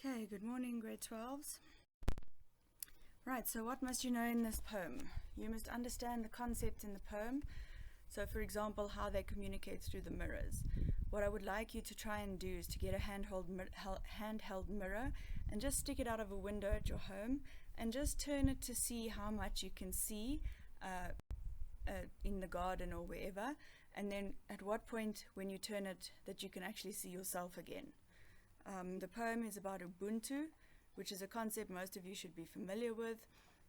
Okay, good morning, grade 12s. Right, so what must you know in this poem? You must understand the concepts in the poem. So, for example, how they communicate through the mirrors. What I would like you to try and do is to get a handheld mirror and just stick it out of a window at your home and just turn it to see how much you can see in the garden or wherever, and then at what point when you turn it that you can actually see yourself again. The poem is about Ubuntu, which is a concept most of you should be familiar with.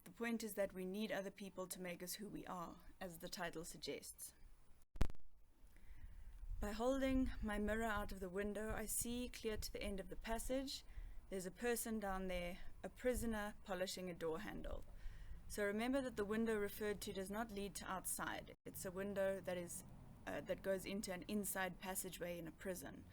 The point is that we need other people to make us who we are, as the title suggests. By holding my mirror out of the window, I see clear to the end of the passage. There's a person down there, a prisoner polishing a door handle. So remember that the window referred to does not lead to outside. It's a window that goes into an inside passageway in a prison.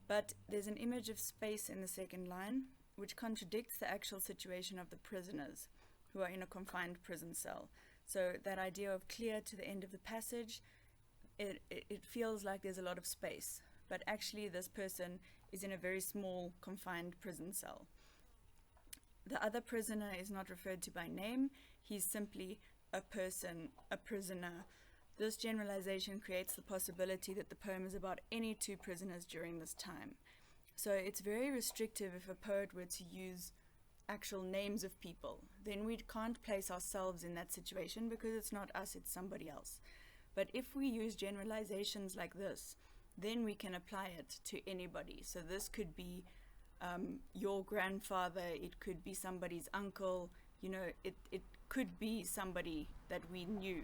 But there's an image of space in the second line, which contradicts the actual situation of the prisoners who are in a confined prison cell. So that idea of clear to the end of the passage, it feels like there's a lot of space, but actually this person is in a very small confined prison cell. The other prisoner is not referred to by name, he's simply a person, a prisoner. This generalization creates the possibility that the poem is about any two prisoners during this time. So it's very restrictive if a poet were to use actual names of people. Then we can't place ourselves in that situation because it's not us, it's somebody else. But if we use generalizations like this, then we can apply it to anybody. So this could be your grandfather, it could be somebody's uncle, it could be somebody that we knew.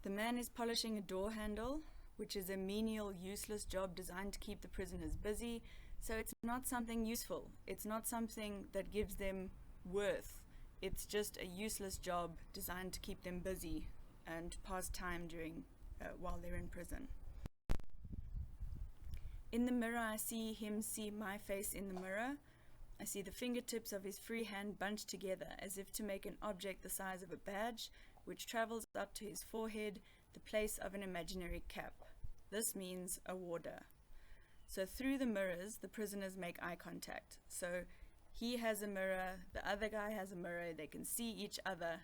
The man is polishing a door handle, which is a menial, useless job designed to keep the prisoners busy. So it's not something useful. It's not something that gives them worth. It's just a useless job designed to keep them busy and pass time while they're in prison. In the mirror, I see him see my face in the mirror. I see the fingertips of his free hand bunched together as if to make an object the size of a badge, which travels up to his forehead, the place of an imaginary cap. This means a warder. So through the mirrors, the prisoners make eye contact. So he has a mirror, the other guy has a mirror, they can see each other.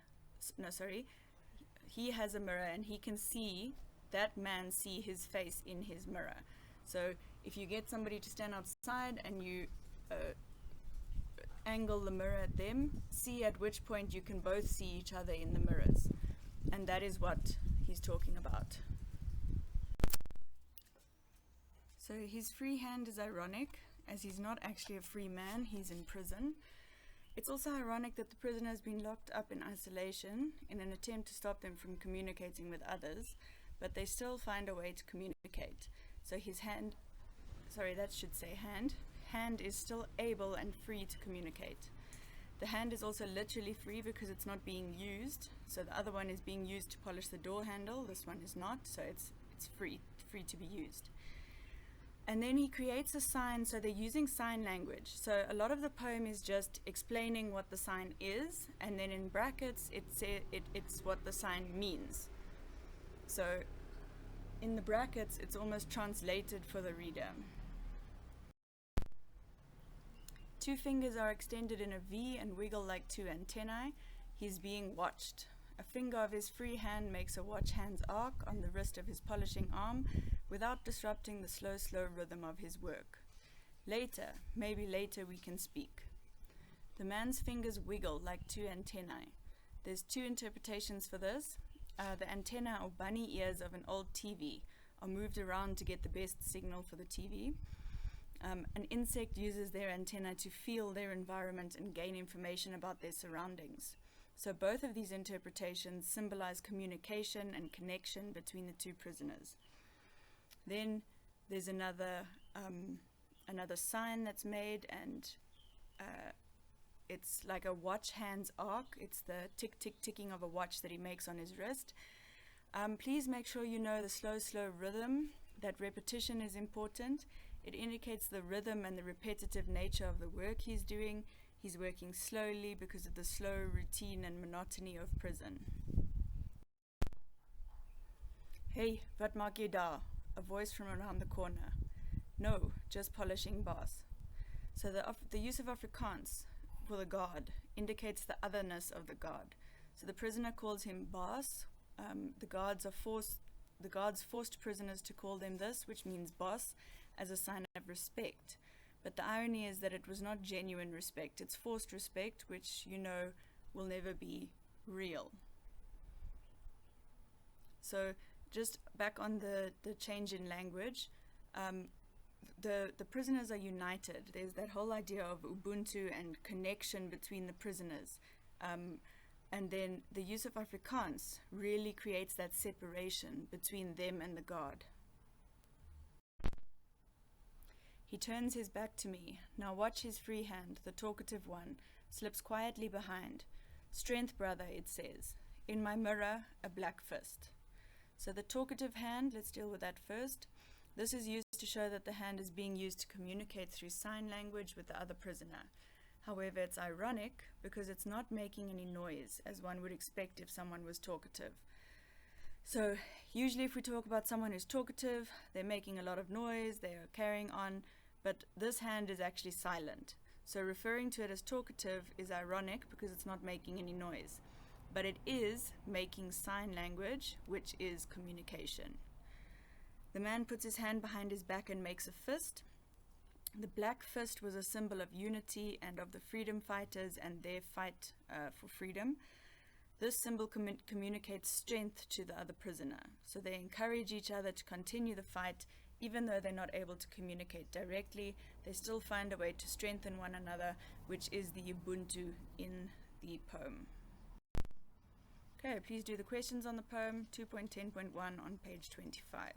He has a mirror and he can see that man see his face in his mirror. So if you get somebody to stand outside and you angle the mirror at them, see at which point you can both see each other in the mirrors. And that is what he's talking about. So his free hand is ironic, as he's not actually a free man, he's in prison. It's also ironic that the prisoner has been locked up in isolation in an attempt to stop them from communicating with others, but they still find a way to communicate. So his hand is still able and free to communicate. The hand is also literally free because it's not being used. So the other one is being used to polish the door handle, this one is not, so it's free to be used. And then he creates a sign, so they're using sign language. So a lot of the poem is just explaining what the sign is, and then in brackets it's what the sign means. So in the brackets it's almost translated for the reader. Two fingers are extended in a V and wiggle like two antennae. He's being watched. A finger of his free hand makes a watch hand's arc on the wrist of his polishing arm without disrupting the slow rhythm of his work. Later, maybe later we can speak. The man's fingers wiggle like two antennae. There's two interpretations for this. The antenna or bunny ears of an old TV are moved around to get the best signal for the TV. An insect uses their antenna to feel their environment and gain information about their surroundings. So both of these interpretations symbolize communication and connection between the two prisoners. Then there's another sign that's made, and it's like a watch hand's arc. It's the tick, tick, ticking of a watch that he makes on his wrist. Please make sure you know the slow rhythm. That repetition is important. It indicates the rhythm and the repetitive nature of the work he's doing. He's working slowly because of the slow routine and monotony of prison. Hey, wat maak jy daar? a voice from around the corner. No, just polishing boss. So the use of Afrikaans for the god indicates the otherness of the god. So the prisoner calls him boss. The guards forced prisoners to call them this, which means boss, as a sign of respect. But the irony is that it was not genuine respect. It's forced respect, which you know will never be real. So just back on the change in language, the prisoners are united. There's that whole idea of Ubuntu and connection between the prisoners. And then the use of Afrikaans really creates that separation between them and the god. He turns his back to me. Now watch his free hand, the talkative one, slips quietly behind. Strength, brother, it says. In my mirror, a black fist. So the talkative hand, let's deal with that first. This is used to show that the hand is being used to communicate through sign language with the other prisoner. However, it's ironic because it's not making any noise, as one would expect if someone was talkative. So usually if we talk about someone who's talkative, they're making a lot of noise, they're carrying on, but this hand is actually silent. So referring to it as talkative is ironic because it's not making any noise. But it is making sign language, which is communication. The man puts his hand behind his back and makes a fist. The black fist was a symbol of unity and of the freedom fighters and their fight for freedom. This symbol communicates strength to the other prisoner. So they encourage each other to continue the fight. Even though they're not able to communicate directly, they still find a way to strengthen one another, which is the Ubuntu in the poem. Okay, please do the questions on the poem, 2.10.1 on page 25.